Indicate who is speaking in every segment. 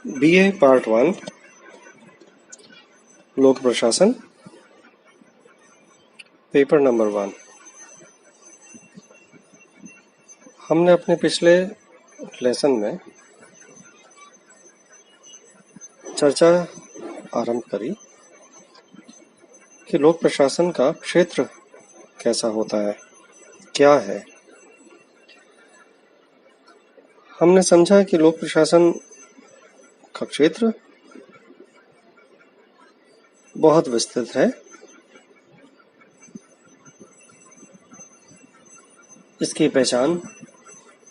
Speaker 1: BA part 1 लोक प्रशासन paper number 1। हमने अपने पिछले लेसन में चर्चा आरंभ करी कि लोक प्रशासन का क्षेत्र कैसा होता है, क्या है। हमने समझा कि लोक प्रशासन का क्षेत्र बहुत विस्तृत है। इसकी पहचान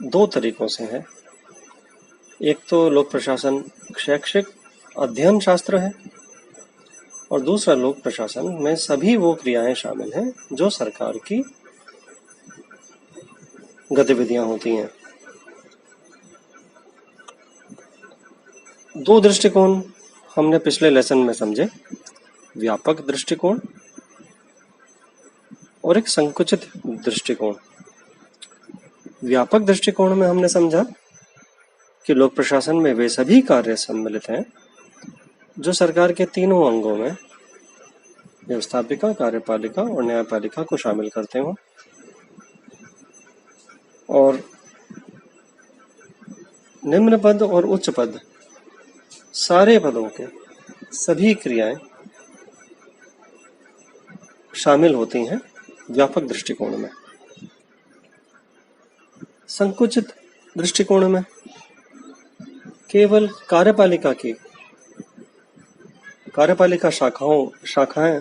Speaker 1: दो तरीकों से है। एक तो लोक प्रशासन शैक्षिक अध्ययन शास्त्र है और दूसरा लोक प्रशासन में सभी वो क्रियाएं शामिल हैं जो सरकार की गतिविधियां होती हैं। दो दृष्टिकोण हमने पिछले लेसन में समझे, व्यापक दृष्टिकोण और एक संकुचित दृष्टिकोण। व्यापक दृष्टिकोण में हमने समझा कि लोक प्रशासन में वे सभी कार्य सम्मिलित हैं जो सरकार के तीनों अंगों में व्यवस्थापिका, कार्यपालिका और न्यायपालिका को शामिल करते हों, और निम्न पद और उच्च पद सारे पदों के सभी क्रियाएं शामिल होती हैं व्यापक दृष्टिकोण में। संकुचित दृष्टिकोण में केवल कार्यपालिका शाखाएं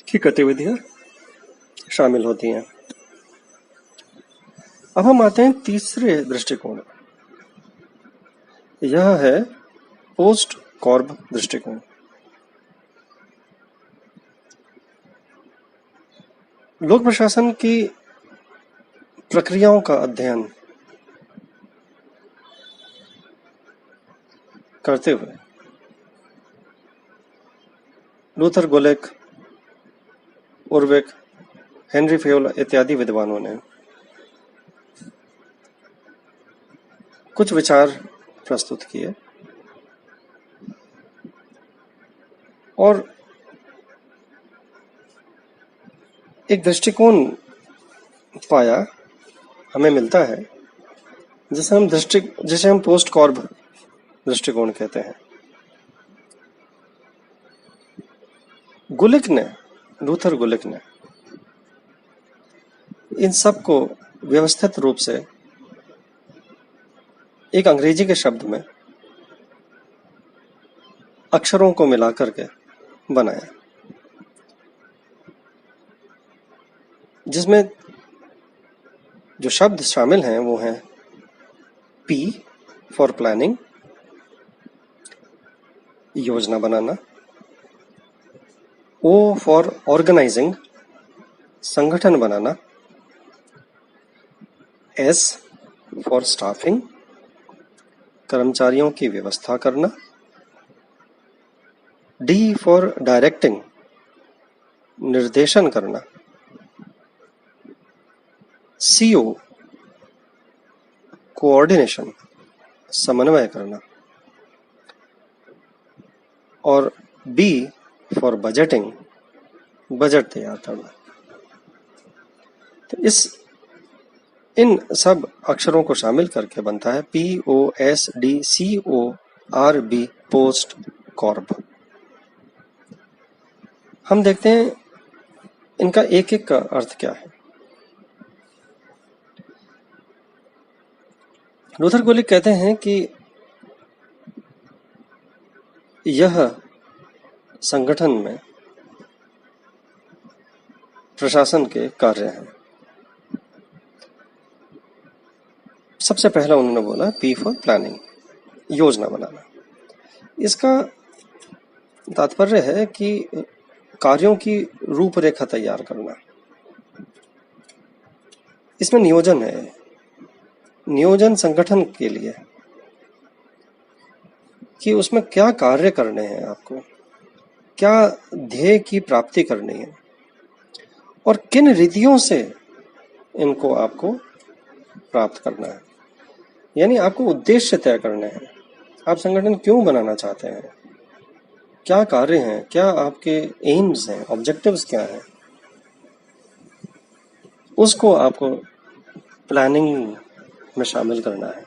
Speaker 1: की गतिविधियां शामिल होती हैं। अब हम आते हैं तीसरे दृष्टिकोण। यह है पोस्ट कॉर्ब दृष्टिकोण। लोक प्रशासन की प्रक्रियाओं का अध्ययन करते हुए लूथर गुलिक, उर्विक, हेनरी फेयोल इत्यादि विद्वानों ने कुछ विचार प्रस्तुत किए और एक दृष्टिकोण पाया हमें मिलता है जिसे हम पोस्ट कॉर्ब दृष्टिकोण कहते हैं। लूथर गुलिक ने इन सब को व्यवस्थित रूप से एक अंग्रेजी के शब्द में अक्षरों को मिलाकर के बनाया, जिसमें जो शब्द शामिल हैं वो हैं P फॉर प्लानिंग, योजना बनाना, O फॉर ऑर्गेनाइजिंग, संगठन बनाना, S फॉर स्टाफिंग, कर्मचारियों की व्यवस्था करना, D फॉर डायरेक्टिंग, निर्देशन करना, CO कोऑर्डिनेशन, समन्वय करना, और B फॉर बजटिंग, बजट तैयार करना। तो इन सब अक्षरों को शामिल करके बनता है POSDCORB पोस्ट कॉर्ब। हम देखते हैं इनका एक एक का अर्थ क्या है। लूथर गुलिक कहते हैं कि यह संगठन में प्रशासन के कार्य हैं। सबसे पहला उन्होंने बोला P फॉर प्लानिंग, योजना बनाना। इसका तात्पर्य है कि कार्यों की रूपरेखा तैयार करना। इसमें नियोजन है, नियोजन संगठन के लिए कि उसमें क्या कार्य करने हैं, आपको क्या ध्येय की प्राप्ति करनी है और किन रीतियों से इनको आपको प्राप्त करना है। यानी आपको उद्देश्य तय करने हैं आप संगठन क्यों बनाना चाहते हैं, क्या कार्य हैं, क्या आपके एम्स हैं, ऑब्जेक्टिव्स क्या हैं, उसको आपको प्लानिंग में शामिल करना है।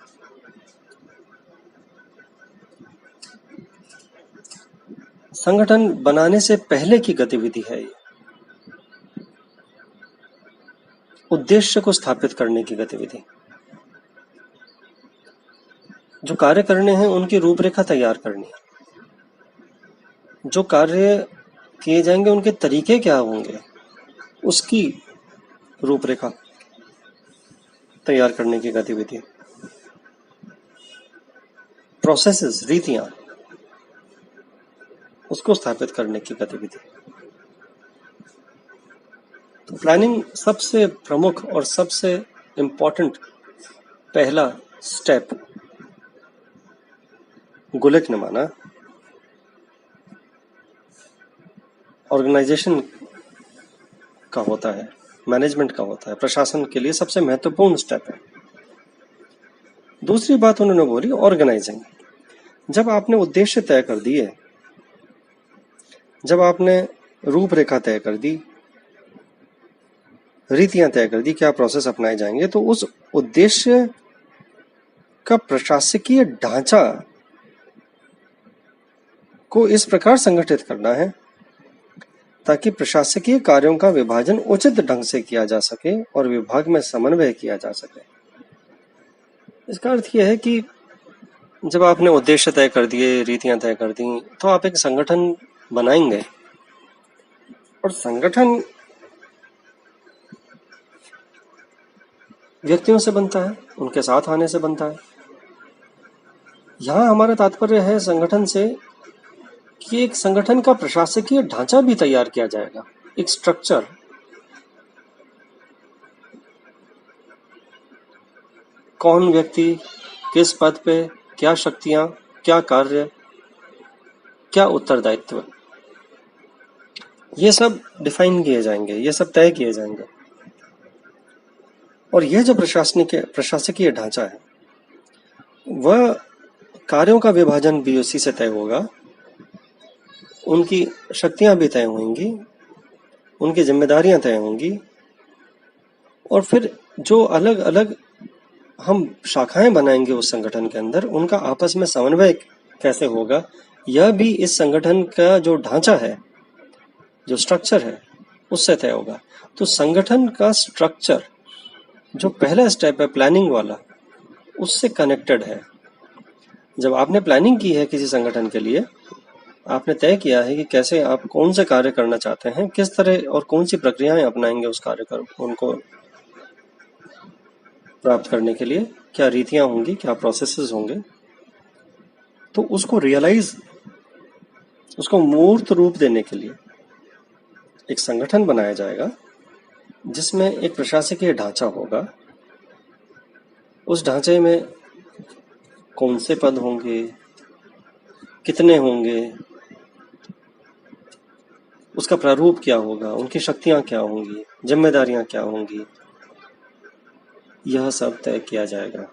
Speaker 1: संगठन बनाने से पहले की गतिविधि है ये, उद्देश्य को स्थापित करने की गतिविधि। जो कार्य करने हैं उनकी रूपरेखा तैयार करनी है, जो कार्य किए जाएंगे उनके तरीके क्या होंगे उसकी रूपरेखा तैयार करने की गतिविधि। प्रोसेसेस, रीतियां, उसको स्थापित करने की गतिविधि। तो प्लानिंग सबसे प्रमुख और सबसे इंपॉर्टेंट पहला स्टेप गुलिक ने माना ऑर्गेनाइजेशन का होता है, मैनेजमेंट का होता है, प्रशासन के लिए सबसे महत्वपूर्ण स्टेप है। दूसरी बात उन्होंने बोली ऑर्गेनाइजिंग। जब आपने उद्देश्य तय कर दिए, जब आपने रूपरेखा तय कर दी, रीतियां तय कर दी, क्या प्रोसेस अपनाए जाएंगे, तो उस उद्देश्य का प्रशासकीय ढांचा को इस प्रकार संगठित करना है ताकि प्रशासकीय कार्यों का विभाजन उचित ढंग से किया जा सके और विभाग में समन्वय किया जा सके। इसका अर्थ यह है कि जब आपने उद्देश्य तय कर दिए, रीतियां तय कर दी, तो आप एक संगठन बनाएंगे और संगठन व्यक्तियों से बनता है, उनके साथ आने से बनता है। यहां हमारा तात्पर्य है संगठन से कि एक संगठन का प्रशासकीय ढांचा भी तैयार किया जाएगा, एक स्ट्रक्चर। कौन व्यक्ति किस पद पे, क्या शक्तियां, क्या कार्य, क्या उत्तरदायित्व, ये सब डिफाइन किए जाएंगे, ये सब तय किए जाएंगे। और यह जो प्रशासकीय ढांचा है वह कार्यों का विभाजन भी उसी से तय होगा, उनकी शक्तियां भी तय होंगी, उनकी जिम्मेदारियां तय होंगी, और फिर जो अलग अलग हम शाखाएं बनाएंगे उस संगठन के अंदर, उनका आपस में समन्वय कैसे होगा, यह भी इस संगठन का जो ढांचा है, जो स्ट्रक्चर है, उससे तय होगा। तो संगठन का स्ट्रक्चर जो पहला स्टेप है प्लानिंग वाला, उससे कनेक्टेड है। जब आपने प्लानिंग की है किसी संगठन के लिए, आपने तय किया है कि कैसे आप कौन से कार्य करना चाहते हैं, किस तरह और कौन सी प्रक्रियाएं अपनाएंगे उस कार्य कर उनको प्राप्त करने के लिए, क्या रीतियां होंगी, क्या प्रोसेसेस होंगे, तो उसको रियलाइज, उसको मूर्त रूप देने के लिए एक संगठन बनाया जाएगा जिसमें एक प्रशासकीय ढांचा होगा। उस ढांचे में कौन से पद होंगे, कितने होंगे, उसका प्रारूप क्या होगा, उनकी शक्तियां क्या होंगी, जिम्मेदारियां क्या होंगी, यह सब तय किया जाएगा।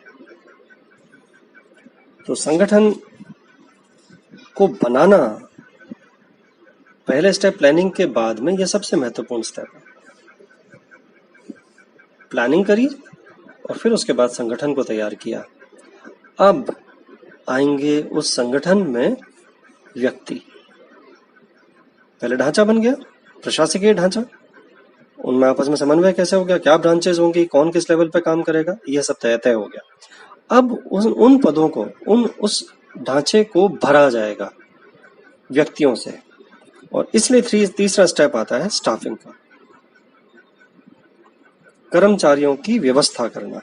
Speaker 1: तो संगठन को बनाना पहले स्टेप प्लानिंग के बाद में यह सबसे महत्वपूर्ण स्टेप है। प्लानिंग करी और फिर उसके बाद संगठन को तैयार किया। अब आएंगे उस संगठन में व्यक्ति। पहले ढांचा बन गया, प्रशासकीय ढांचा, उनमें आपस में समन्वय कैसे हो गया, क्या ब्रांचेस होंगी, कौन किस लेवल पे काम करेगा, यह सब तय हो गया। अब उन पदों को, उस ढांचे को भरा जाएगा व्यक्तियों से, और इसलिए तीसरा स्टेप आता है स्टाफिंग का, कर्मचारियों की व्यवस्था करना।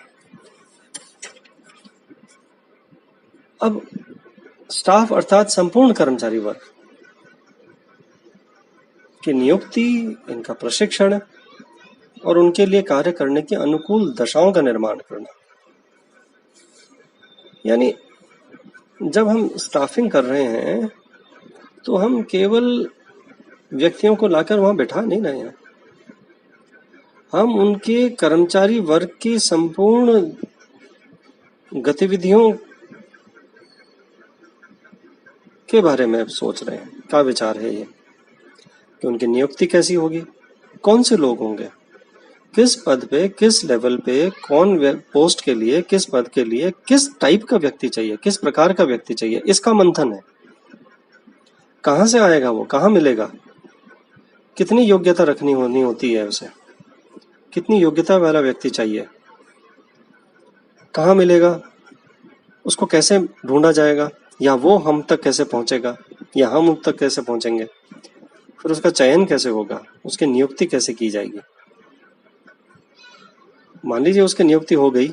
Speaker 1: अब स्टाफ अर्थात संपूर्ण कर्मचारी वर्ग की नियुक्ति, इनका प्रशिक्षण और उनके लिए कार्य करने की अनुकूल दशाओं का निर्माण करना। यानी जब हम स्टाफिंग कर रहे हैं तो हम केवल व्यक्तियों को लाकर वहां बैठा नहीं रहे हैं, हम उनके कर्मचारी वर्ग की संपूर्ण गतिविधियों के बारे में सोच रहे हैं, क्या विचार है ये, कि उनकी नियुक्ति कैसी होगी, कौन से लोग होंगे, किस पद पे, किस लेवल पे, कौन पोस्ट के लिए, किस पद के लिए किस टाइप का व्यक्ति चाहिए, किस प्रकार का व्यक्ति चाहिए, इसका मंथन है। कहाँ से आएगा वो, कहाँ मिलेगा, कितनी योग्यता रखनी होनी होती है उसे, कितनी योग्यता वाला व्यक्ति चाहिए, कहाँ मिलेगा, उसको कैसे ढूंढा जाएगा, या वो हम तक कैसे पहुंचेगा, या हम उन तक कैसे पहुंचेंगे, फिर उसका चयन कैसे होगा, उसकी नियुक्ति कैसे की जाएगी। मान लीजिए उसकी नियुक्ति हो गई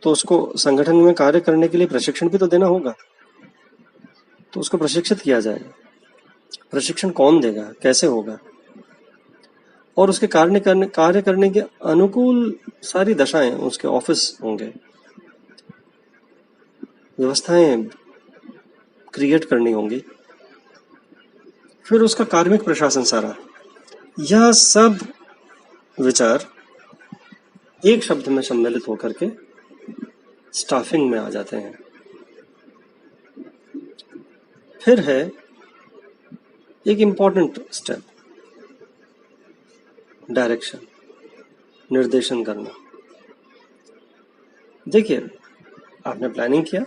Speaker 1: तो उसको संगठन में कार्य करने के लिए प्रशिक्षण भी तो देना होगा, तो उसको प्रशिक्षित किया जाएगा। प्रशिक्षण कौन देगा, कैसे होगा, और उसके कार्य करने के अनुकूल सारी दशाएं उसके ऑफिस होंगे, व्यवस्थाएं क्रिएट करनी होंगी, फिर उसका कार्मिक प्रशासन सारा, यह सब विचार एक शब्द में सम्मिलित होकर के स्टाफिंग में आ जाते हैं। फिर है एक इंपॉर्टेंट स्टेप, डायरेक्शन, निर्देशन करना। देखिए, आपने प्लानिंग किया,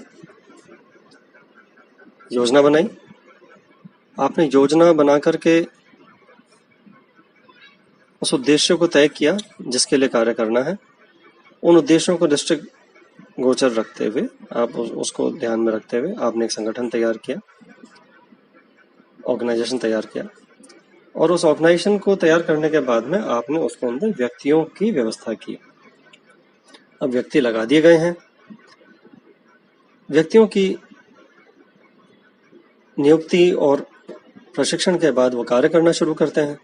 Speaker 1: योजना बनाई, आपने योजना बना करके उस उद्देश्य को तय किया जिसके लिए कार्य करना है। उन उद्देश्यों को दृष्टि गोचर रखते हुए, आप उसको ध्यान में रखते हुए आपने एक संगठन तैयार किया, ऑर्गेनाइजेशन तैयार किया, और उस ऑर्गेनाइजेशन को तैयार करने के बाद में आपने उसके अंदर व्यक्तियों की व्यवस्था की। अब व्यक्ति लगा दिए गए हैं, व्यक्तियों की नियुक्ति और प्रशिक्षण के बाद वो कार्य करना शुरू करते हैं।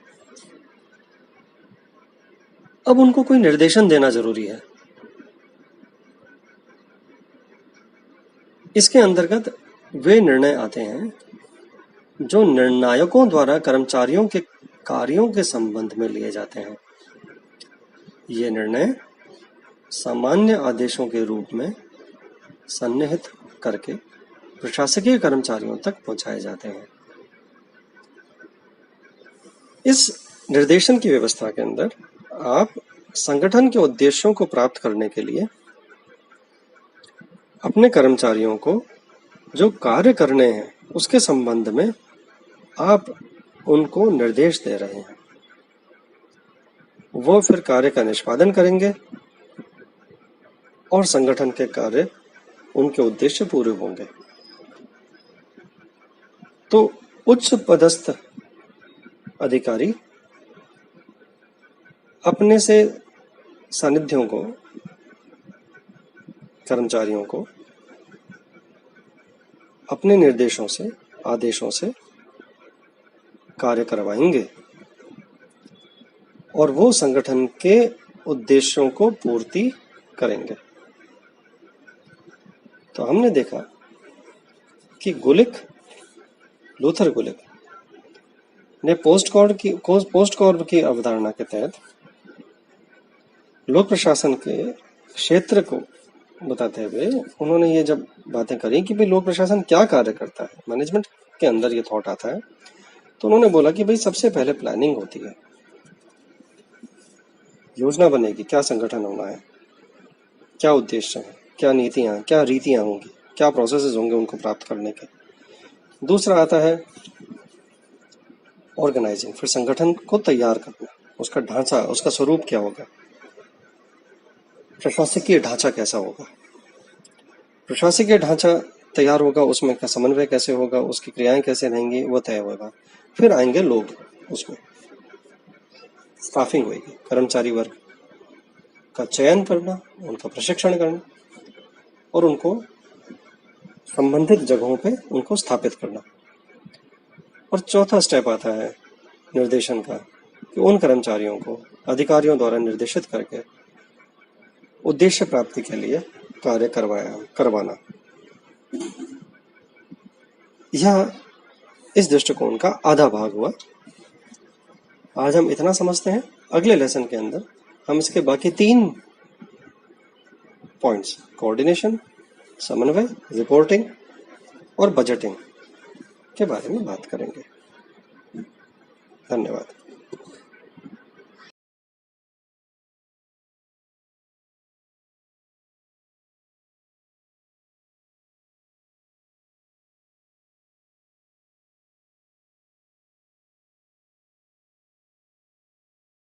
Speaker 1: अब उनको कोई निर्देशन देना जरूरी है। इसके अंतर्गत वे निर्णय आते हैं जो निर्णायकों द्वारा कर्मचारियों के कार्यों के संबंध में लिए जाते हैं। ये निर्णय सामान्य आदेशों के रूप में सन्निहित करके प्रशासकीय कर्मचारियों तक पहुंचाए जाते हैं। इस निर्देशन की व्यवस्था के अंदर आप संगठन के उद्देश्यों को प्राप्त करने के लिए अपने कर्मचारियों को जो कार्य करने हैं उसके संबंध में आप उनको निर्देश दे रहे हैं। वो फिर कार्य का निष्पादन करेंगे और संगठन के कार्य, उनके उद्देश्य पूरे होंगे। तो उच्च पदस्थ अधिकारी अपने से सानिध्यों को, कर्मचारियों को अपने निर्देशों से, आदेशों से कार्य करवाएंगे और वो संगठन के उद्देश्यों को पूर्ति करेंगे। तो हमने देखा कि लूथर गुलिक ने पोस्ट कॉर्प की अवधारणा के तहत लोक प्रशासन के क्षेत्र को बताते हुए उन्होंने ये जब बातें करी कि भाई लोक प्रशासन क्या कार्य करता है, मैनेजमेंट के अंदर ये थॉट आता है, तो उन्होंने बोला कि भाई सबसे पहले प्लानिंग होती है, योजना बनेगी, क्या संगठन होना है, क्या उद्देश्य है, क्या नीतियां, क्या रीतियां होंगी, क्या प्रोसेसेस होंगे उनको प्राप्त करने के। दूसरा आता है ऑर्गेनाइजिंग, फिर संगठन को तैयार करना, उसका ढांचा, उसका स्वरूप क्या होगा, प्रशासकीय ढांचा कैसा होगा, प्रशासकीय ढांचा तैयार होगा, उसमें का समन्वय कैसे होगा, उसकी क्रियाएं कैसे रहेंगी, वो तय होगा। फिर आएंगे लोग, उसमें स्टाफिंग होगी, कर्मचारी वर्ग का चयन करना, उनका प्रशिक्षण करना और उनको संबंधित जगहों पे उनको स्थापित करना। और चौथा स्टेप आता है निर्देशन का, कि उन कर्मचारियों को अधिकारियों द्वारा निर्देशित करके उद्देश्य प्राप्ति के लिए कार्य करवाना। यह इस दृष्टिकोण का आधा भाग हुआ। आज हम इतना समझते हैं, अगले लेसन के अंदर हम इसके बाकी 3 पॉइंट्स, कोऑर्डिनेशन, समन्वय, रिपोर्टिंग और बजटिंग, के बारे में बात करेंगे। धन्यवाद।